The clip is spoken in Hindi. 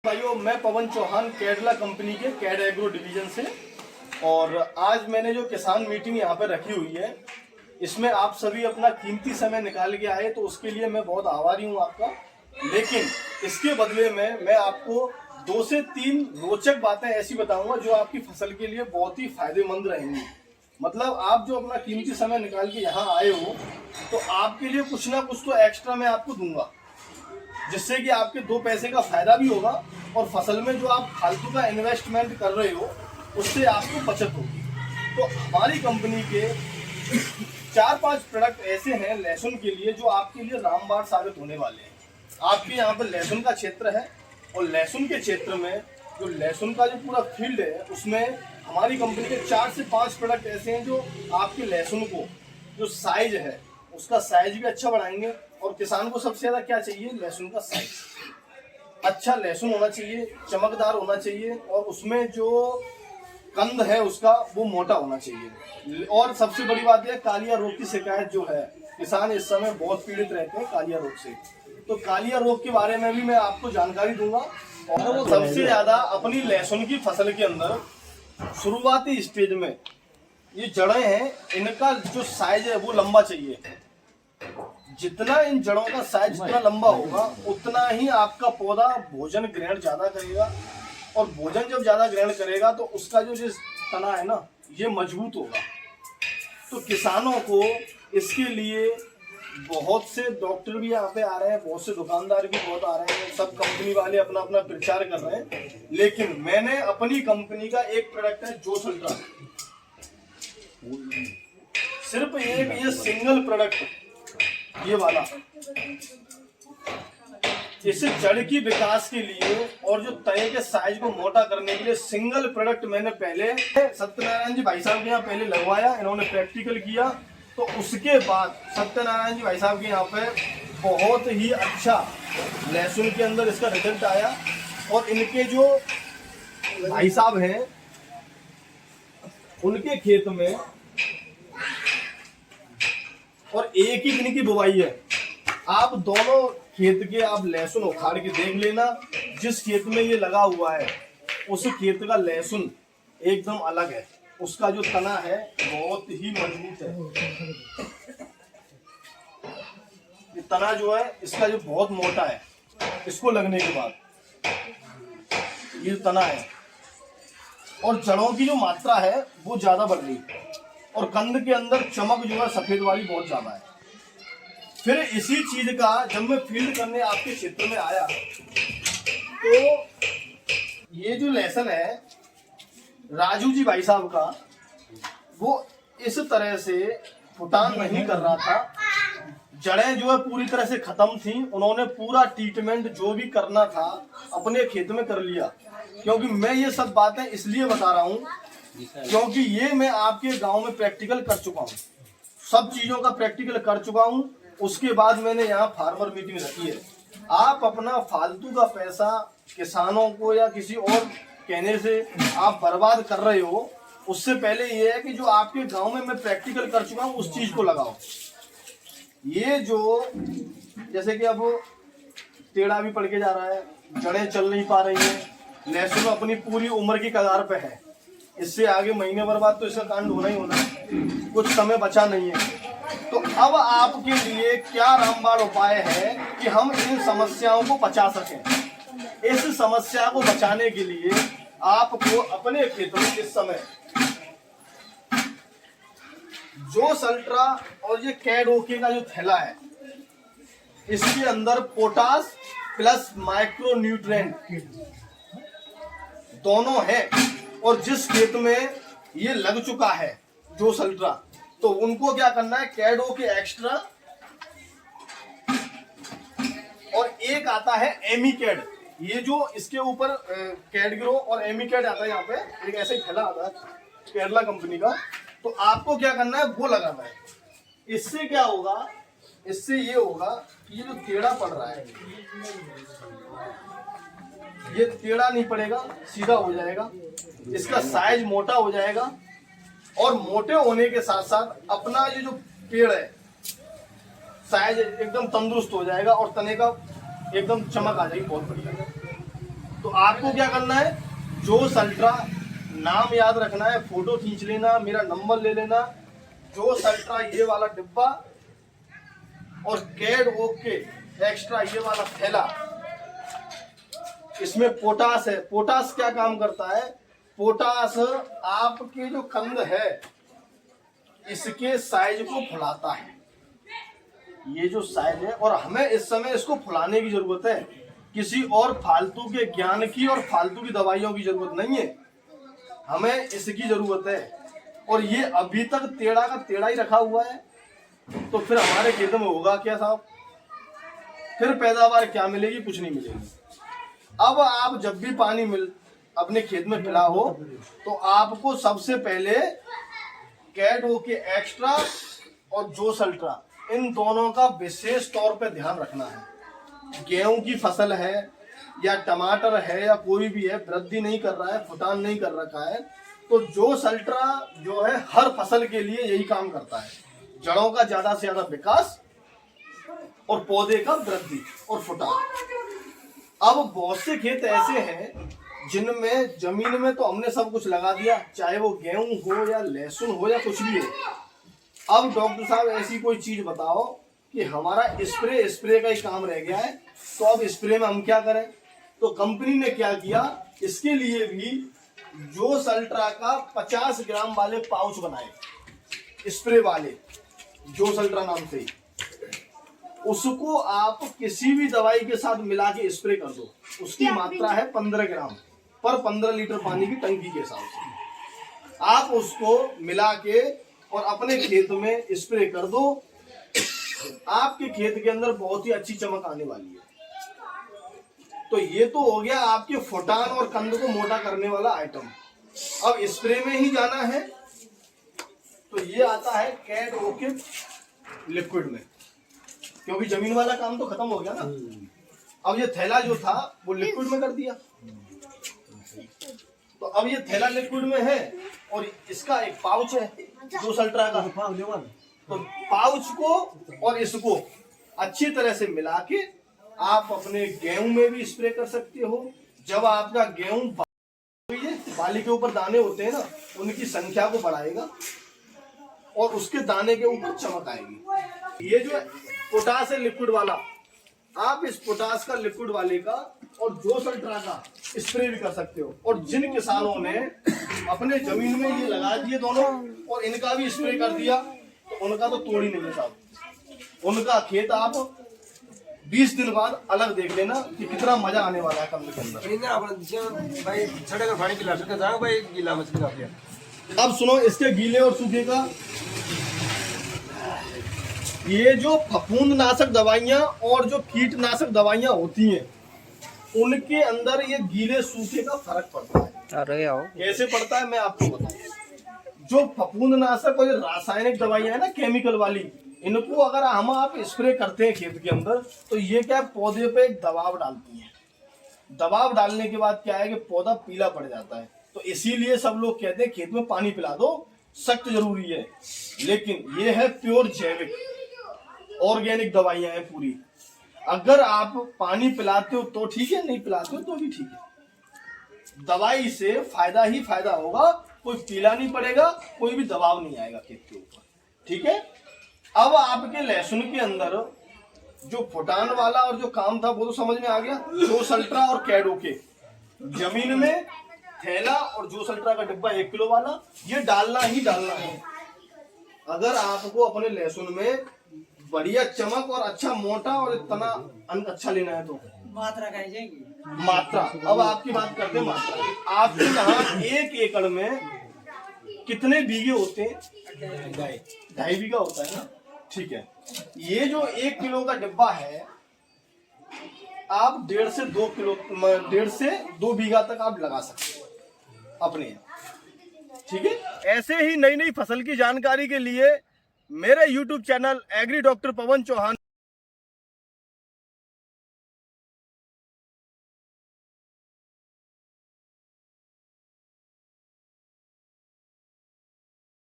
भाइयों, मैं पवन चौहान केरला कंपनी के कैड एग्रो डिवीजन से। और आज मैंने जो किसान मीटिंग यहाँ पे रखी हुई है, इसमें आप सभी अपना कीमती समय निकाल के आए, तो उसके लिए मैं बहुत आभारी हूँ आपका। लेकिन इसके बदले में मैं आपको 2 से 3 रोचक बातें ऐसी बताऊंगा जो आपकी फसल के लिए बहुत ही फायदेमंद रहेंगी। मतलब आप जो अपना कीमती समय निकाल के यहाँ आए हो, तो आपके लिए कुछ ना कुछ तो एक्स्ट्रा मैं आपको दूंगा, जिससे कि आपके 2 पैसे का फायदा भी होगा और फसल में जो आप फालतू का इन्वेस्टमेंट कर रहे हो उससे आपको बचत होगी। तो हमारी कंपनी के 4-5 प्रोडक्ट ऐसे हैं लहसुन के लिए जो आपके लिए रामबाण साबित होने वाले हैं। आपके यहाँ पर लहसुन का क्षेत्र है और लहसुन के क्षेत्र में जो लहसुन का जो पूरा फील्ड है, उसमें हमारी कंपनी के 4 से 5 प्रोडक्ट ऐसे हैं जो आपके लहसुन को जो साइज है उसका साइज भी अच्छा बढ़ाएंगे। और किसान को सबसे ज्यादा क्या चाहिए? लहसुन का साइज अच्छा लहसुन होना चाहिए, चमकदार होना चाहिए और उसमें जो कंद है उसका वो मोटा होना चाहिए। और सबसे बड़ी बात है, कालिया रोग की शिकायत जो है, किसान इस समय बहुत पीड़ित रहते हैं कालिया रोग से। तो कालिया रोग के बारे में भी मैं आपको जानकारी दूंगा। और वो सबसे ज्यादा अपनी लहसुन की फसल के अंदर शुरुआती स्टेज में ये जड़ें हैं, इनका जो साइज है वो लंबा चाहिए। जितना इन जड़ों का साइज जितना लंबा होगा उतना ही आपका पौधा भोजन ग्रहण ज्यादा करेगा। और भोजन जब ज्यादा ग्रहण करेगा तो उसका जो तना है ना, ये मजबूत होगा। तो किसानों को इसके लिए बहुत से डॉक्टर भी यहाँ पे आ रहे हैं, बहुत से दुकानदार भी बहुत आ रहे हैं, सब कंपनी वाले अपना अपना प्रचार कर रहे हैं। लेकिन मैंने अपनी कंपनी का एक प्रोडक्ट है जोश अल्ट्रा, सिर्फ एक ये सिंगल प्रोडक्ट, ये वाला, इस जड़ की विकास के लिए और जो तने के साइज को मोटा करने के लिए सिंगल प्रोडक्ट मैंने पहले सत्यनारायण जी भाई साहब के यहाँ पहले लगवाया, इन्होंने प्रैक्टिकल किया। तो उसके बाद सत्यनारायण जी भाई साहब के यहाँ पे बहुत ही अच्छा लहसुन के अंदर इसका रिजल्ट आया। और इनके जो भाई साहब हैं उनके खेत में, और एक ही दिन की बुवाई है, आप दोनों खेत के आप लहसुन उखाड़ के देख लेना। जिस खेत में ये लगा हुआ है उस खेत का लहसुन एकदम अलग है, उसका जो तना है बहुत ही मजबूत है। ये तना जो है इसका जो बहुत मोटा है, इसको लगने के बाद ये तना है। और जड़ों की जो मात्रा है वो ज्यादा बढ़ गई और कंद के अंदर चमक जो है सफेद वाली बहुत ज्यादा है। फिर इसी चीज का जब मैं फील्ड करने आपके क्षेत्र में आया, तो ये जो लहसुन है राजू जी भाई साहब का, वो इस तरह से फुटान नहीं कर रहा था, जड़ें जो है पूरी तरह से खत्म थी। उन्होंने पूरा ट्रीटमेंट जो भी करना था अपने खेत में कर लिया। क्योंकि मैं ये सब बातें इसलिए बता रहा हूँ क्योंकि ये मैं आपके गांव में प्रैक्टिकल कर चुका हूँ, सब चीजों का प्रैक्टिकल कर चुका हूँ। उसके बाद मैंने यहाँ फार्मर मीटिंग रखी है। आप अपना फालतू का पैसा किसानों को या किसी और कहने से आप बर्बाद कर रहे हो, उससे पहले ये है कि जो आपके गांव में मैं प्रैक्टिकल कर चुका हूँ उस चीज को लगाओ। ये जो जैसे कि अब टेढ़ा भी पड़ के जा रहा है, जड़ें चल नहीं पा रही हैं, लहसुन अपनी पूरी उम्र की कगार पे है, इससे आगे महीने भर बाद तो इसका कांड होना ही होना है, कुछ समय बचा नहीं है। तो अब आपके लिए क्या रामबाण उपाय है कि हम इन समस्याओं को बचा सकें। इस समस्या को बचाने के लिए आपको अपने खेत में इस समय जोश अल्ट्रा और ये कैड ओके का जो थैला है, इसके अंदर पोटास प्लस माइक्रो न्यूट्रिएंट दोनों है। और जिस खेत में ये लग चुका है जोश अल्ट्रा, तो उनको क्या करना है, कैडो के एक्स्ट्रा, और एक आता है एमिकैड, ये जो इसके ऊपर कैडग्रो और एमिकैड आता है, यहाँ पे एक ऐसे ही थैला आता है केरला कंपनी का। तो आपको क्या करना है, वो लगाना है। इससे क्या होगा, इससे ये होगा कि ये जो टेढ़ा पड़ रहा है ये टेढ़ा नहीं पड़ेगा, सीधा हो जाएगा, इसका साइज मोटा हो जाएगा। और मोटे होने के साथ साथ अपना ये जो पेड़ है साइज एकदम तंदुरुस्त हो जाएगा और तने का एकदम चमक आ जाएगी बहुत बढ़िया। तो आपको क्या करना है, जोस अल्ट्रा नाम याद रखना है, फोटो खींच लेना, मेरा नंबर ले लेना। जोस अल्ट्रा ये वाला डिब्बा और कैड ओके एक्स्ट्रा ये वाला थैला। इसमें पोटास है। पोटास क्या काम करता है, पोटास आपके जो कंद है इसके साइज को फुलाता है। ये जो साइज है, और हमें इस समय इसको फुलाने की जरूरत है, किसी और फालतू के ज्ञान की और फालतू की दवाइयों की जरूरत नहीं है, हमें इसकी जरूरत है। और ये अभी तक टेढ़ा का टेढ़ा ही रखा हुआ है, तो फिर हमारे खेत में होगा क्या साहब, फिर पैदावार क्या मिलेगी, कुछ नहीं मिलेगी। अब आप जब भी पानी अपने खेत में पिला हो तो आपको सबसे पहले कैड ओके एक्स्ट्रा और जोस अल्ट्रा इन दोनों का विशेष तौर पे ध्यान रखना है। गेहूं की फसल है या टमाटर है या कोई भी है, वृद्धि नहीं कर रहा है, फुटान नहीं कर रखा है, तो जोस अल्ट्रा जो है हर फसल के लिए यही काम करता है, जड़ों का ज्यादा से ज्यादा विकास और पौधे का वृद्धि और फुटान। अब बहुत से खेत ऐसे हैं जिनमें जमीन में तो हमने सब कुछ लगा दिया, चाहे वो गेहूं हो या लहसुन हो या कुछ भी हो। अब डॉक्टर साहब ऐसी कोई चीज बताओ कि हमारा स्प्रे का ही काम रह गया है, तो अब स्प्रे में हम क्या करें। तो कंपनी ने क्या किया, इसके लिए भी जोस अल्ट्रा का 50 ग्राम वाले पाउच बनाए, स्प्रे वाले, जोस अल्ट्रा नाम से। उसको आप किसी भी दवाई के साथ मिला के स्प्रे कर दो। उसकी मात्रा है 15 ग्राम पर 15 लीटर पानी की टंकी के हिसाब से। आप उसको मिला के और अपने खेत में स्प्रे कर दो, आपके खेत के अंदर बहुत ही अच्छी चमक आने वाली है। तो ये तो हो गया आपके फुटान और कंद को मोटा करने वाला आइटम। अब स्प्रे में ही जाना है तो ये आता है कैड ओके लिक्विड में, क्योंकि जमीन वाला काम तो खत्म हो गया ना। अब ये थैला जो था वो लिक्विड में कर दिया, तो अब ये थैला लिक्विड में है और इसका एक पाउच है जोस अल्ट्रा का। तो पाउच को और इसको अच्छी तरह से मिला के आप अपने गेहूं में भी स्प्रे कर सकते हो। जब आपका गेहूं बाली के ऊपर दाने होते हैं ना, उनकी संख्या को बढ़ाएगा और उसके दाने के ऊपर चमक आएगी। ये जो पोटास है लिक्विड वाला, आप इस पोटास का लिक्विड वाले का और जोस अल्ट्रा का स्प्रे भी कर सकते हो। और जिन किसानों ने अपने जमीन में ये लगा दिए दोनों और इनका भी स्प्रे कर दिया, तो उनका तो तोड़ ही नहीं है साहब। उनका खेत आप 20 दिन बाद अलग देख लेना कि कितना मजा आने वाला है कम के अंदर। अब सुनो इसके गीले और सूखे का। ये जो फफूंदनाशक दवाइयां और जो कीटनाशक दवाइयां होती हैं, उनके अंदर ये गीले सूखे का फर्क पड़ता है। अरे आओ कैसे पड़ता है मैं आपको बताऊं। जो फफूंदनाशक और रासायनिक दवाइयां है ना, केमिकल वाली, इनको अगर आप स्प्रे करते हैं खेत के अंदर, तो ये क्या पौधे पे एक दबाव डालती है। दबाव डालने के बाद क्या है कि पौधा पीला पड़ जाता है। तो इसीलिए सब लोग कहते हैं खेत में पानी पिला दो, सख्त जरूरी है। लेकिन ये है प्योर जैविक ऑर्गेनिक दवाइयां हैं पूरी। अगर आप पानी पिलाते हो तो ठीक है, नहीं पिलाते हो तो भी ठीक है। दवाई से फायदा ही फायदा होगा, कोई पीला नहीं पड़ेगा, कोई भी दबाव नहीं आएगा खेत के ऊपर, ठीक है। अब आपके लहसुन के अंदर जो फुटान वाला और जो काम था वो तो समझ में आ गया। जोस अल्ट्रा और कैड ओके जमीन में थैला और जोस अल्ट्रा का डिब्बा 1 किलो वाला, ये डालना ही डालना है। अगर आपको अपने लहसुन में बढ़िया चमक और अच्छा मोटा और इतना अच्छा लेना है तो मात्रा कही जाएगी। मात्रा, अब आपकी बात करते हैं मात्रा। आपके यहाँ 1 एकड़ में कितने बीघे होते हैं? 2.5 बीघा होता है ना, ठीक है। ये जो 1 किलो का डिब्बा है, आप 1.5 से 2 किलो 1.5 से 2 बीघा तक आप लगा सकते हो अपने यहाँ, ठीक है। ऐसे ही नई नई फसल की जानकारी के लिए मेरे YouTube चैनल एग्री डॉक्टर पवन चौहान